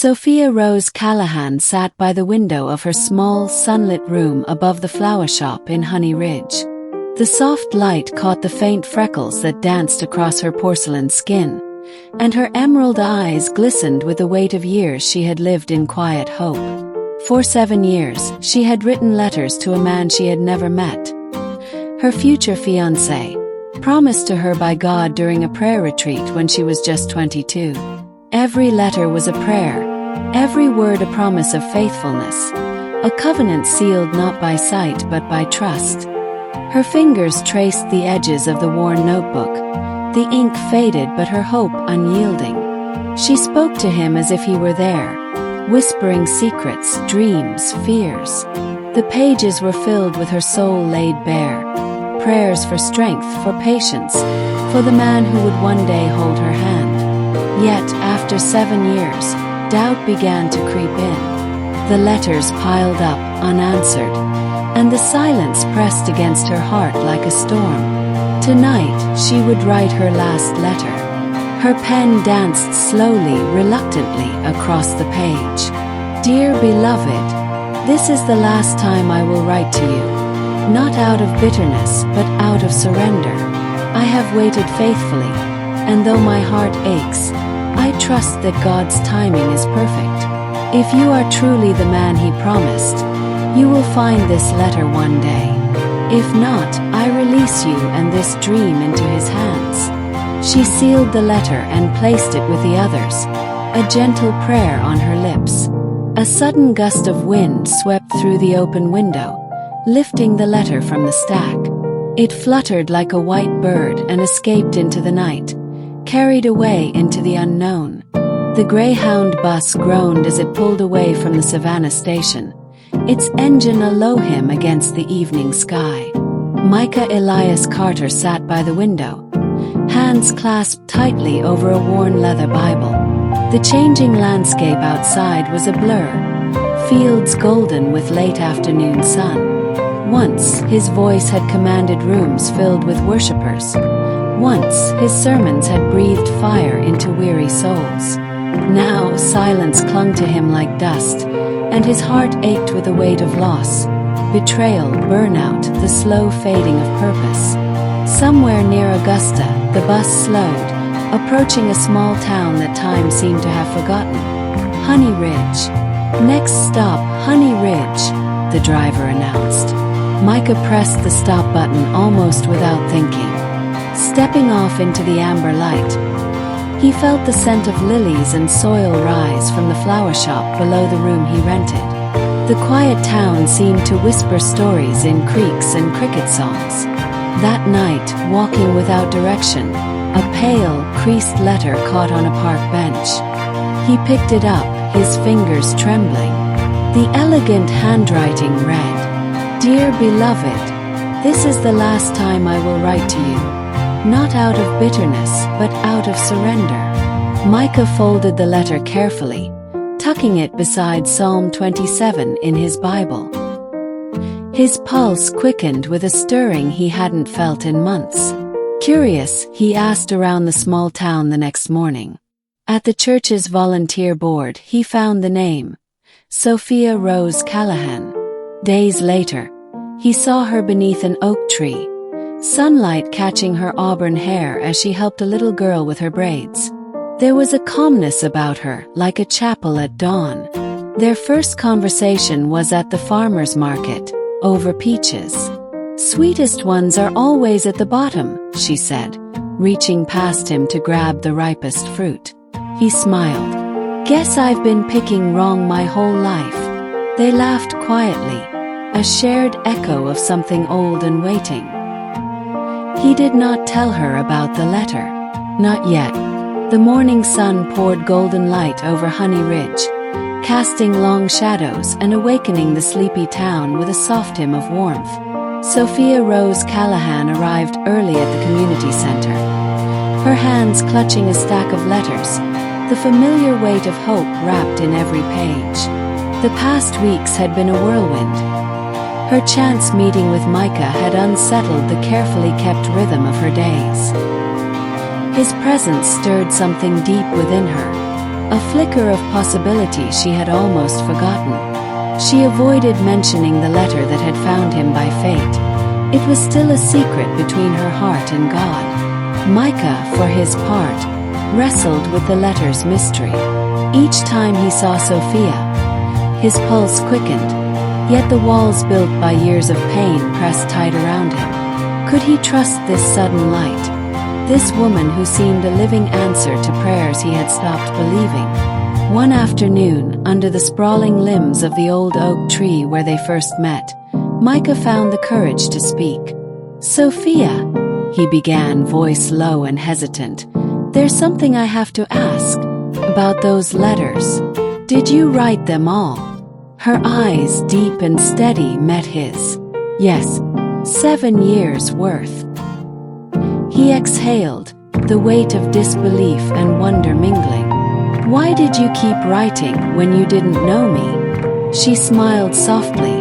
Sophia Rose Callahan sat by the window of her small, sunlit room above the flower shop in Honey Ridge. The soft light caught the faint freckles that danced across her porcelain skin, and her emerald eyes glistened with the weight of years she had lived in quiet hope. For 7 years, she had written letters to a man she had never met. Her future fiancé, promised to her by God during a prayer retreat when she was just 22. Every letter was a prayer, every word a promise of faithfulness, a covenant sealed not by sight but by trust. Her fingers traced the edges of the worn notebook, the ink faded but her hope unyielding. She spoke to him as if he were there, whispering secrets, dreams, fears. The pages were filled with her soul laid bare, prayers for strength, for patience, for the man who would one day hold her hand. Yet, after 7 years, doubt began to creep in. The letters piled up, unanswered, and the silence pressed against her heart like a storm. Tonight, she would write her last letter. Her pen danced slowly, reluctantly, across the page. Dear beloved, this is the last time I will write to you. Not out of bitterness, but out of surrender. I have waited faithfully, and though my heart aches, I trust that God's timing is perfect. If you are truly the man He promised, you will find this letter one day. If not, I release you and this dream into His hands. She sealed the letter and placed it with the others, a gentle prayer on her lips. A sudden gust of wind swept through the open window, lifting the letter from the stack. It fluttered like a white bird and escaped into the night, carried away into the unknown. The Greyhound bus groaned as it pulled away from the Savannah station, its engine a low hymn against the evening sky. Micah Elias Carter sat by the window, hands clasped tightly over a worn leather Bible. The changing landscape outside was a blur, fields golden with late afternoon sun. Once, his voice had commanded rooms filled with worshippers. Once, his sermons had breathed fire into weary souls. Now, silence clung to him like dust, and his heart ached with the weight of loss, betrayal, burnout, the slow fading of purpose. Somewhere near Augusta, the bus slowed, approaching a small town that time seemed to have forgotten. Honey Ridge. Next stop, Honey Ridge, the driver announced. Micah pressed the stop button almost without thinking. Stepping off into the amber light, he felt the scent of lilies and soil rise from the flower shop below the room he rented. The quiet town seemed to whisper stories in creeks and cricket songs. That night, walking without direction, a pale, creased letter caught on a park bench. He picked it up, his fingers trembling. The elegant handwriting read, Dear beloved, this is the last time I will write to you. Not out of bitterness, but out of surrender. Micah folded the letter carefully, tucking it beside Psalm 27 in his Bible. His pulse quickened with a stirring he hadn't felt in months. Curious, he asked around the small town the next morning. At the church's volunteer board, he found the name, Sophia Rose Callahan. Days later, he saw her beneath an oak tree, sunlight catching her auburn hair as she helped a little girl with her braids. There was a calmness about her, like a chapel at dawn. Their first conversation was at the farmer's market, over peaches. Sweetest ones are always at the bottom, she said, reaching past him to grab the ripest fruit. He smiled. Guess I've been picking wrong my whole life. They laughed quietly, a shared echo of something old and waiting. He did not tell her about the letter. Not yet. The morning sun poured golden light over Honey Ridge, casting long shadows and awakening the sleepy town with a soft hymn of warmth. Sophia Rose Callahan arrived early at the community center, her hands clutching a stack of letters, the familiar weight of hope wrapped in every page. The past weeks had been a whirlwind. Her chance meeting with Micah had unsettled the carefully kept rhythm of her days. His presence stirred something deep within her, a flicker of possibility she had almost forgotten. She avoided mentioning the letter that had found him by fate. It was still a secret between her heart and God. Micah, for his part, wrestled with the letter's mystery. Each time he saw Sophia, his pulse quickened, yet the walls built by years of pain pressed tight around him. Could he trust this sudden light? This woman who seemed a living answer to prayers he had stopped believing. One afternoon, under the sprawling limbs of the old oak tree where they first met, Micah found the courage to speak. "Sophia," he began, voice low and hesitant, "there's something I have to ask. About those letters. Did you write them all?" Her eyes, deep and steady, met his. "Yes, 7 years' worth." He exhaled, the weight of disbelief and wonder mingling. "Why did you keep writing when you didn't know me?" She smiled softly,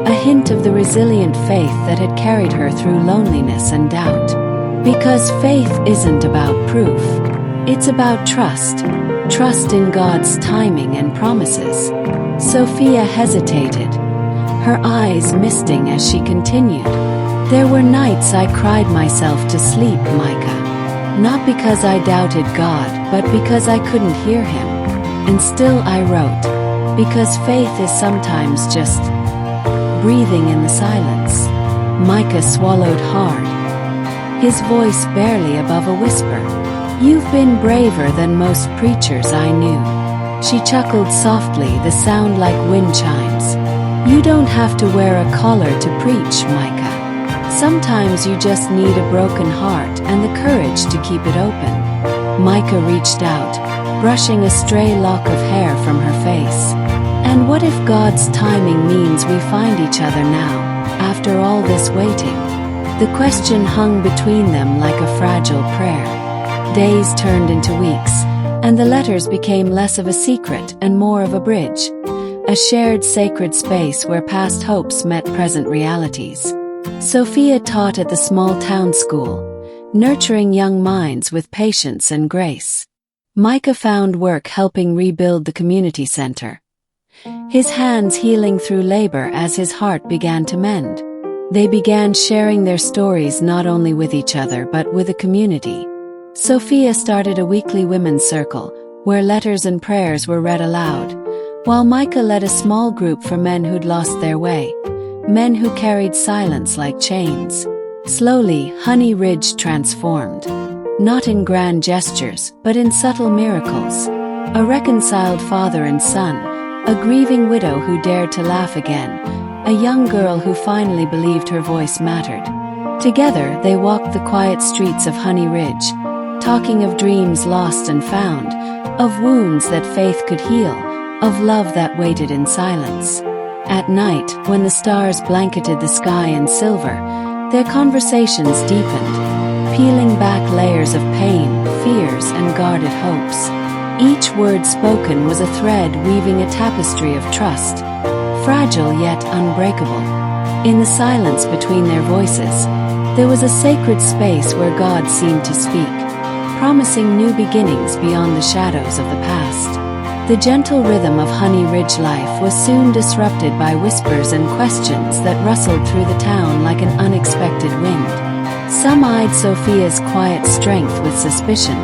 a hint of the resilient faith that had carried her through loneliness and doubt. "Because faith isn't about proof. It's about trust. Trust in God's timing and promises." Sophia hesitated, her eyes misting as she continued. "There were nights I cried myself to sleep, Micah. Not because I doubted God, but because I couldn't hear Him. And still I wrote, because faith is sometimes just breathing in the silence." Micah swallowed hard, his voice barely above a whisper. "You've been braver than most preachers I knew." She chuckled softly, the sound like wind chimes. "You don't have to wear a collar to preach, Micah. Sometimes you just need a broken heart and the courage to keep it open." Micah reached out, brushing a stray lock of hair from her face. "And what if God's timing means we find each other now, after all this waiting?" The question hung between them like a fragile prayer. Days turned into weeks, and the letters became less of a secret and more of a bridge, a shared sacred space where past hopes met present realities. Sophia taught at the small town school, nurturing young minds with patience and grace. Micah found work helping rebuild the community center, his hands healing through labor as his heart began to mend. They began sharing their stories not only with each other but with the community. Sophia started a weekly women's circle, where letters and prayers were read aloud, while Micah led a small group for men who'd lost their way, men who carried silence like chains. Slowly, Honey Ridge transformed, not in grand gestures, but in subtle miracles. A reconciled father and son, a grieving widow who dared to laugh again, a young girl who finally believed her voice mattered. Together, they walked the quiet streets of Honey Ridge, talking of dreams lost and found, of wounds that faith could heal, of love that waited in silence. At night, when the stars blanketed the sky in silver, their conversations deepened, peeling back layers of pain, fears, and guarded hopes. Each word spoken was a thread weaving a tapestry of trust, fragile yet unbreakable. In the silence between their voices, there was a sacred space where God seemed to speak, promising new beginnings beyond the shadows of the past. The gentle rhythm of Honey Ridge life was soon disrupted by whispers and questions that rustled through the town like an unexpected wind. Some eyed Sophia's quiet strength with suspicion.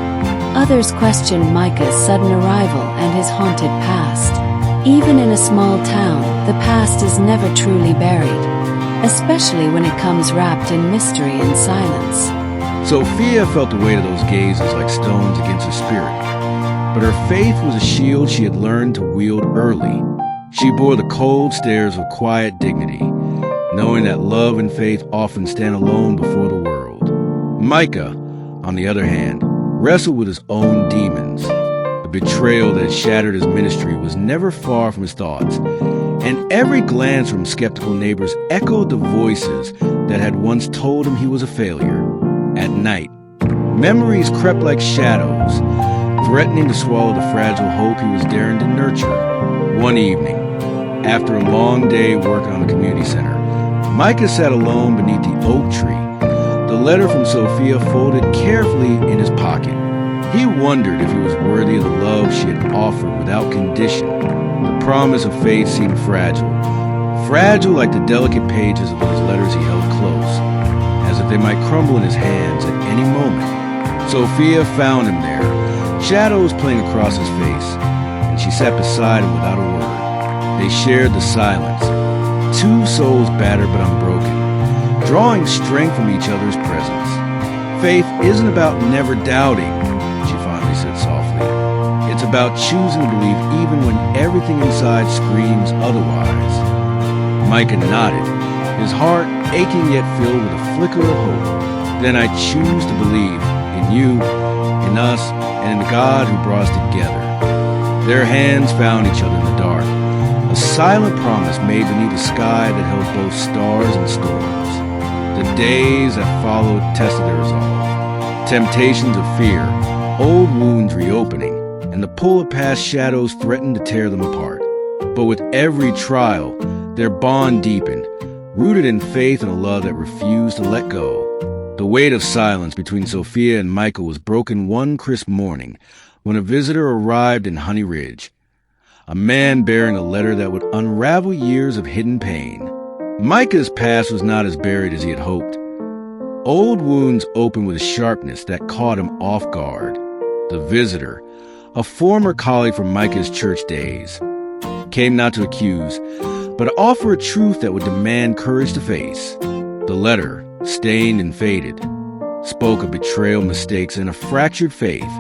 Others questioned Micah's sudden arrival and his haunted past. Even in a small town, the past is never truly buried, especially when it comes wrapped in mystery and silence. Sophia felt the weight of those gazes like stones against her spirit. But her faith was a shield she had learned to wield early. She bore the cold stares with quiet dignity, knowing that love and faith often stand alone before the world. Micah, on the other hand, wrestled with his own demons. The betrayal that had shattered his ministry was never far from his thoughts, and every glance from skeptical neighbors echoed the voices that had once told him he was a failure. At night, memories crept like shadows, threatening to swallow the fragile hope he was daring to nurture. One evening, after a long day working on the community center, Micah sat alone beneath the oak tree, the letter from Sophia folded carefully in his pocket. He wondered if he was worthy of the love she had offered without condition. The promise of faith seemed fragile. Fragile like the delicate pages of those letters he held close, as if they might crumble in his hands at any moment. Sophia found him there, shadows playing across his face, and she sat beside him without a word. They shared the silence, two souls battered but unbroken, drawing strength from each other's presence. Faith isn't about never doubting, she finally said softly. It's about choosing to believe even when everything inside screams otherwise. Micah nodded, his heart aching yet filled with a flicker of hope. Then I choose to believe in you, in us, and in the God who brought us together. Their hands found each other in the dark, a silent promise made beneath a sky that held both stars and storms. The days that followed tested their resolve. Temptations of fear, old wounds reopening, and the pull of past shadows threatened to tear them apart. But with every trial, their bond deepened, rooted in faith and a love that refused to let go. The weight of silence between Sophia and Michael was broken one crisp morning when a visitor arrived in Honey Ridge. A man bearing a letter that would unravel years of hidden pain. Micah's past was not as buried as he had hoped. Old wounds opened with a sharpness that caught him off guard. The visitor, a former colleague from Micah's church days, came not to accuse, but to offer a truth that would demand courage to face. The letter, stained and faded, spoke of betrayal, mistakes, and a fractured faith,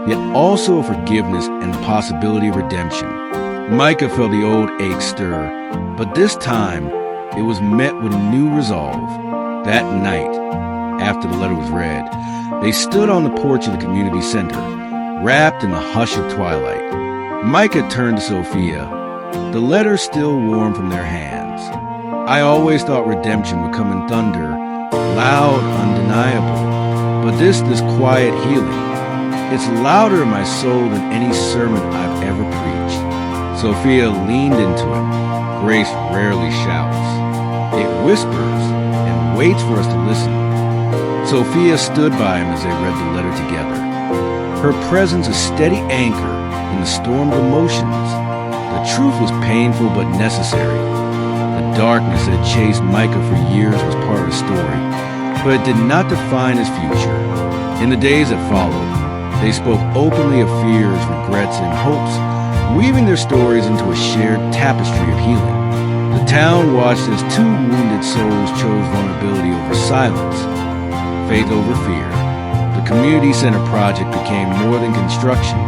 yet also of forgiveness and the possibility of redemption. Micah felt the old ache stir, but this time it was met with new resolve. That night, after the letter was read, they stood on the porch of the community center, wrapped in the hush of twilight. Micah turned to Sophia, the letter still warm from their hands. I always thought redemption would come in thunder, loud, undeniable. But this quiet healing, it's louder in my soul than any sermon I've ever preached. Sophia leaned into him. Grace rarely shouts. It whispers and waits for us to listen. Sophia stood by him as they read the letter together. Her presence a steady anchor in the storm of emotions. The truth was painful but necessary. The darkness that had chased Micah for years was part of the story, but it did not define his future. In the days that followed, they spoke openly of fears, regrets, and hopes, weaving their stories into a shared tapestry of healing. The town watched as two wounded souls chose vulnerability over silence, faith over fear. The community center project became more than construction.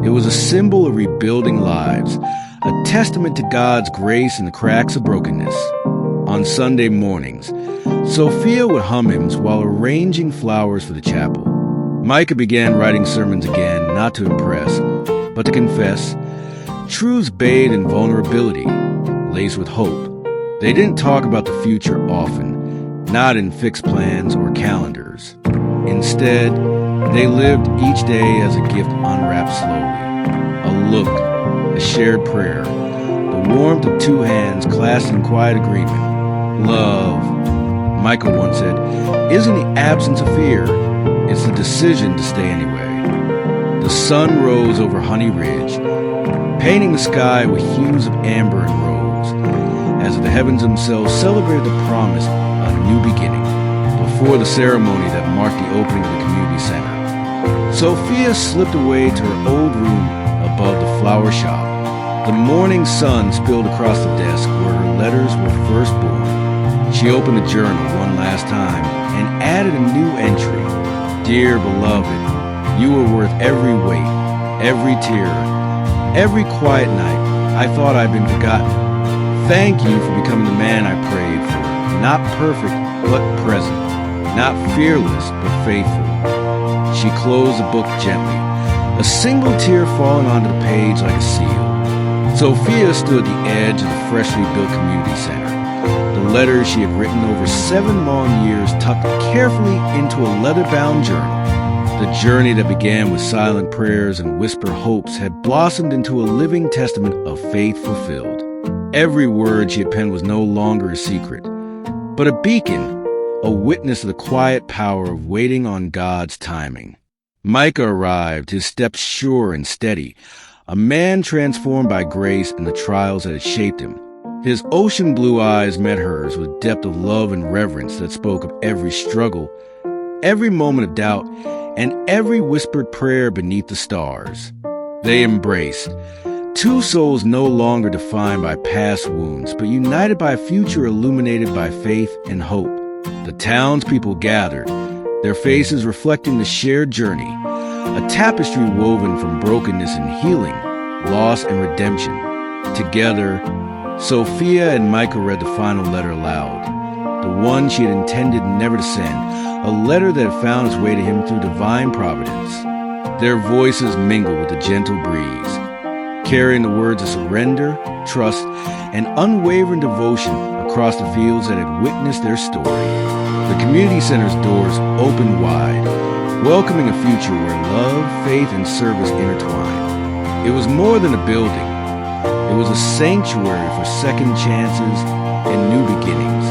It was a symbol of rebuilding lives, a testament to God's grace in the cracks of brokenness. On Sunday mornings, Sophia would hum hymns while arranging flowers for the chapel. Micah began writing sermons again, not to impress, but to confess, truths bathed in vulnerability, laced with hope. They didn't talk about the future often, not in fixed plans or calendars. Instead, they lived each day as a gift unwrapped slowly. A look, a shared prayer, the warmth of two hands clasped in quiet agreement. Love, Michael once said, isn't the absence of fear, it's the decision to stay anyway. The sun rose over Honey Ridge, painting the sky with hues of amber and rose, as if the heavens themselves celebrated the promise of a new beginning. Before the ceremony that marked the opening of the community center, Sophia slipped away to her old room above the flower shop. The morning sun spilled across the desk where her letters were first born. She opened the journal one last time and added a new entry. Dear beloved, you were worth every weight, every tear, every quiet night I thought I'd been forgotten. Thank you for becoming the man I prayed for, not perfect but present, not fearless but faithful. She closed the book gently, a single tear falling onto the page like a seal. Sophia stood at the edge of the freshly built community center. The letters she had written over 7 long years tucked carefully into a leather-bound journal. The journey that began with silent prayers and whispered hopes had blossomed into a living testament of faith fulfilled. Every word she had penned was no longer a secret, but a beacon, a witness of the quiet power of waiting on God's timing. Micah arrived, his steps sure and steady, a man transformed by grace and the trials that had shaped him. His ocean blue eyes met hers with depth of love and reverence that spoke of every struggle, every moment of doubt, and every whispered prayer beneath the stars. They embraced, two souls no longer defined by past wounds, but united by a future illuminated by faith and hope. The townspeople gathered, their faces reflecting the shared journey, a tapestry woven from brokenness and healing, loss and redemption. Together, Sophia and Micah read the final letter aloud, the one she had intended never to send, a letter that had found its way to him through divine providence. Their voices mingled with the gentle breeze, carrying the words of surrender, trust, and unwavering devotion across the fields that had witnessed their story. The community center's doors opened wide, welcoming a future where love, faith, and service intertwined. It was more than a building. It was a sanctuary for second chances and new beginnings.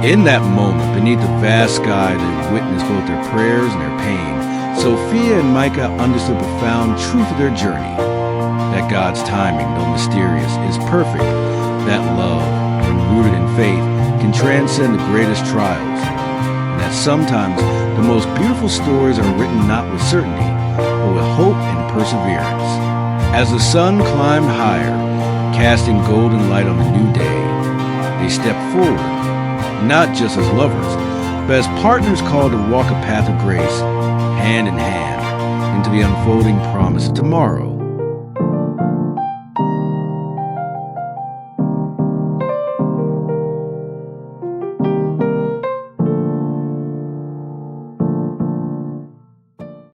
In that moment, beneath the vast sky that had witnessed both their prayers and their pain, Sophia and Micah understood the profound truth of their journey. That God's timing, though mysterious, is perfect. That love, when rooted in faith, can transcend the greatest trials. And that sometimes the most beautiful stories are written not with certainty, but with hope and perseverance. As the sun climbed higher, casting golden light on the new day, they stepped forward, not just as lovers, but as partners called to walk a path of grace, hand in hand, into the unfolding promise of tomorrow.